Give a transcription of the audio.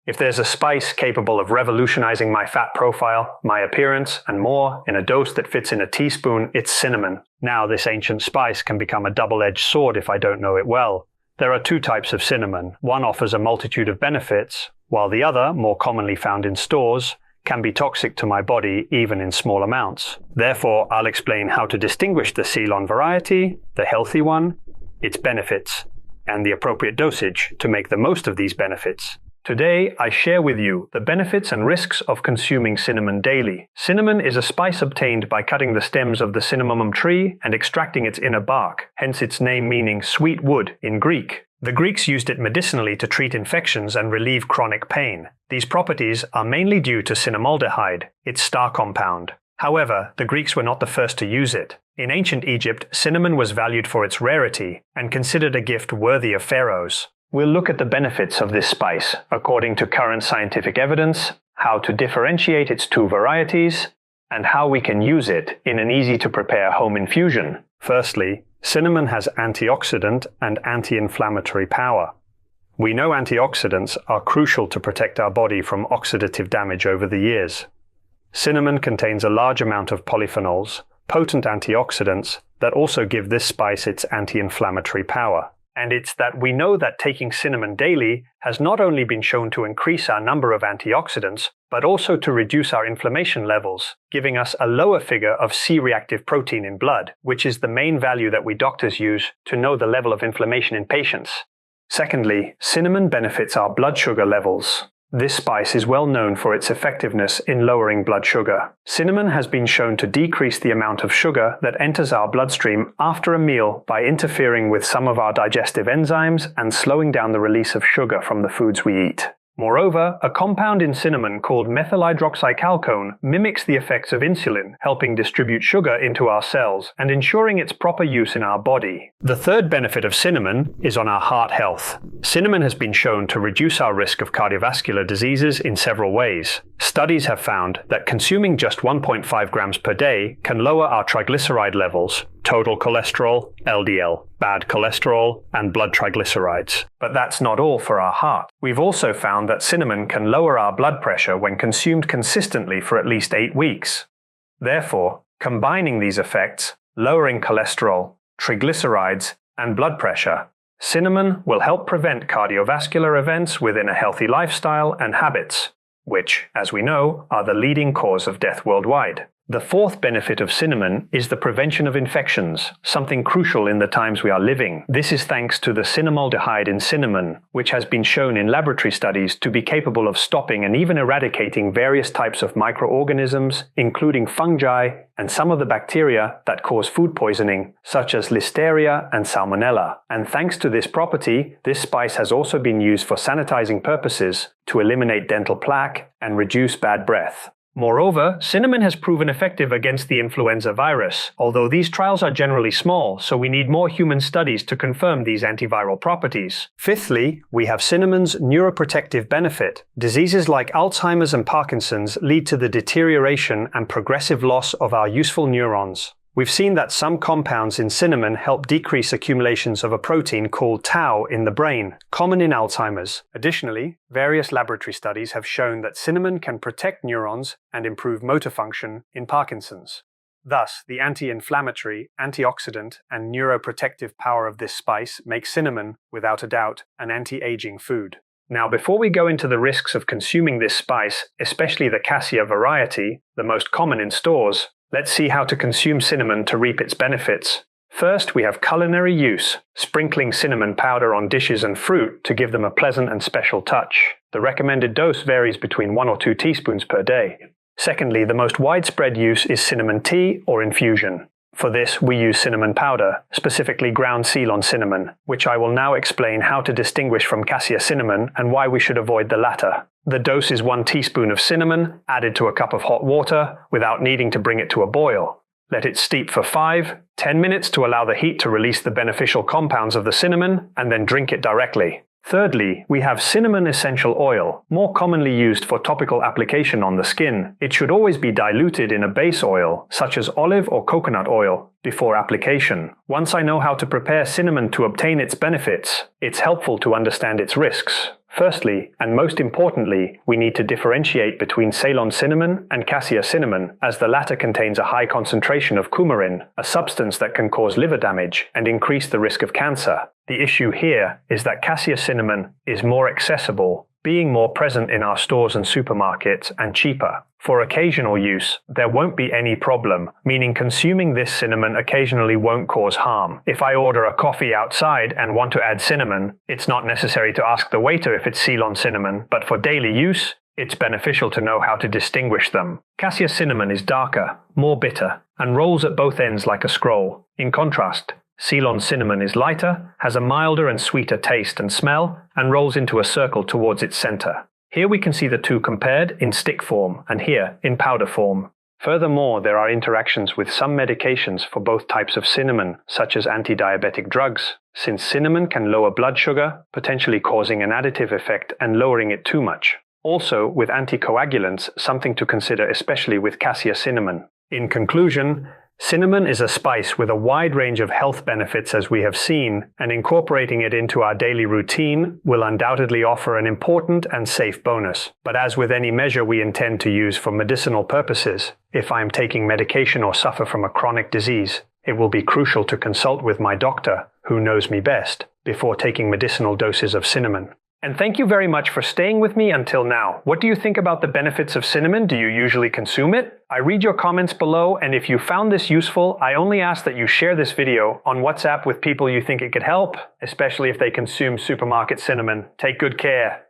If there's a spice capable of revolutionizing my fat profile, my appearance, and more in a dose that fits in a teaspoon, it's cinnamon. Now, this ancient spice can become a double-edged sword if I don't know it well. There are two types of cinnamon. One offers a multitude of benefits, while the other, more commonly found in stores, can be toxic to my body even in small amounts. Therefore, I'll explain how to distinguish the Ceylon variety, the healthy one, its benefits, and the appropriate dosage to make the most of these benefits. Today, I share with you the benefits and risks of consuming cinnamon daily. Cinnamon is a spice obtained by cutting the stems of the cinnamomum tree and extracting its inner bark, hence its name meaning sweet wood in Greek. The Greeks used it medicinally to treat infections and relieve chronic pain. These properties are mainly due to cinnamaldehyde, its star compound. However, the Greeks were not the first to use it. In ancient Egypt, cinnamon was valued for its rarity and considered a gift worthy of pharaohs. We'll look at the benefits of this spice according to current scientific evidence, how to differentiate its two varieties, and how we can use it in an easy-to-prepare home infusion. Firstly, cinnamon has antioxidant and anti-inflammatory power. We know antioxidants are crucial to protect our body from oxidative damage over the years. Cinnamon contains a large amount of polyphenols, potent antioxidants that also give this spice its anti-inflammatory power. And it's that we know that taking cinnamon daily has not only been shown to increase our number of antioxidants, but also to reduce our inflammation levels, giving us a lower figure of C-reactive protein in blood, which is the main value that we doctors use to know the level of inflammation in patients. Secondly, cinnamon benefits our blood sugar levels. This spice is well known for its effectiveness in lowering blood sugar. Cinnamon has been shown to decrease the amount of sugar that enters our bloodstream after a meal by interfering with some of our digestive enzymes and slowing down the release of sugar from the foods we eat. Moreover, a compound in cinnamon called methylhydroxychalcone mimics the effects of insulin, helping distribute sugar into our cells and ensuring its proper use in our body. The third benefit of cinnamon is on our heart health. Cinnamon has been shown to reduce our risk of cardiovascular diseases in several ways. Studies have found that consuming just 1.5 grams per day can lower our triglyceride levels, total cholesterol, LDL, bad cholesterol, and blood triglycerides. But that's not all for our heart. We've also found that cinnamon can lower our blood pressure when consumed consistently for at least 8 weeks. Therefore, combining these effects, lowering cholesterol, triglycerides, and blood pressure, cinnamon will help prevent cardiovascular events within a healthy lifestyle and habits, which, as we know, are the leading cause of death worldwide. The fourth benefit of cinnamon is the prevention of infections, something crucial in the times we are living. This is thanks to the cinnamaldehyde in cinnamon, which has been shown in laboratory studies to be capable of stopping and even eradicating various types of microorganisms, including fungi and some of the bacteria that cause food poisoning, such as Listeria and Salmonella. And thanks to this property, this spice has also been used for sanitizing purposes to eliminate dental plaque and reduce bad breath. Moreover, cinnamon has proven effective against the influenza virus, although these trials are generally small, so we need more human studies to confirm these antiviral properties. Fifthly, we have cinnamon's neuroprotective benefit. Diseases like Alzheimer's and Parkinson's lead to the deterioration and progressive loss of our useful neurons. We've seen that some compounds in cinnamon help decrease accumulations of a protein called tau in the brain, common in Alzheimer's. Additionally, various laboratory studies have shown that cinnamon can protect neurons and improve motor function in Parkinson's. Thus, the anti-inflammatory, antioxidant, and neuroprotective power of this spice makes cinnamon, without a doubt, an anti-aging food. Now, before we go into the risks of consuming this spice, especially the Cassia variety, the most common in stores, let's see how to consume cinnamon to reap its benefits. First, we have culinary use, sprinkling cinnamon powder on dishes and fruit to give them a pleasant and special touch. The recommended dose varies between 1 or 2 teaspoons per day. Secondly, the most widespread use is cinnamon tea or infusion. For this, we use cinnamon powder, specifically ground Ceylon cinnamon, which I will now explain how to distinguish from Cassia cinnamon and why we should avoid the latter. The dose is 1 teaspoon of cinnamon added to a cup of hot water without needing to bring it to a boil. Let it steep for 5-10 minutes to allow the heat to release the beneficial compounds of the cinnamon, and then drink it directly. Thirdly, we have cinnamon essential oil, more commonly used for topical application on the skin. It should always be diluted in a base oil, such as olive or coconut oil, before application. Once I know how to prepare cinnamon to obtain its benefits, it's helpful to understand its risks. Firstly, and most importantly, we need to differentiate between Ceylon cinnamon and Cassia cinnamon, as the latter contains a high concentration of coumarin, a substance that can cause liver damage and increase the risk of cancer. The issue here is that Cassia cinnamon is more accessible, being more present in our stores and supermarkets, and cheaper. For occasional use, there won't be any problem, meaning consuming this cinnamon occasionally won't cause harm. If I order a coffee outside and want to add cinnamon, it's not necessary to ask the waiter if it's Ceylon cinnamon, but for daily use, it's beneficial to know how to distinguish them. Cassia cinnamon is darker, more bitter, and rolls at both ends like a scroll. In contrast, Ceylon cinnamon is lighter, has a milder and sweeter taste and smell, and rolls into a circle towards its center. Here we can see the two compared in stick form, and here in powder form. Furthermore, there are interactions with some medications for both types of cinnamon, such as anti-diabetic drugs, since cinnamon can lower blood sugar, potentially causing an additive effect and lowering it too much. Also, with anticoagulants, something to consider especially with Cassia cinnamon. In conclusion, cinnamon is a spice with a wide range of health benefits, as we have seen, and incorporating it into our daily routine will undoubtedly offer an important and safe bonus. But as with any measure we intend to use for medicinal purposes, if I am taking medication or suffer from a chronic disease, it will be crucial to consult with my doctor, who knows me best, before taking medicinal doses of cinnamon. And thank you very much for staying with me until now. What do you think about the benefits of cinnamon? Do you usually consume it? I read your comments below, and if you found this useful, I only ask that you share this video on WhatsApp with people you think it could help, especially if they consume supermarket cinnamon. Take good care.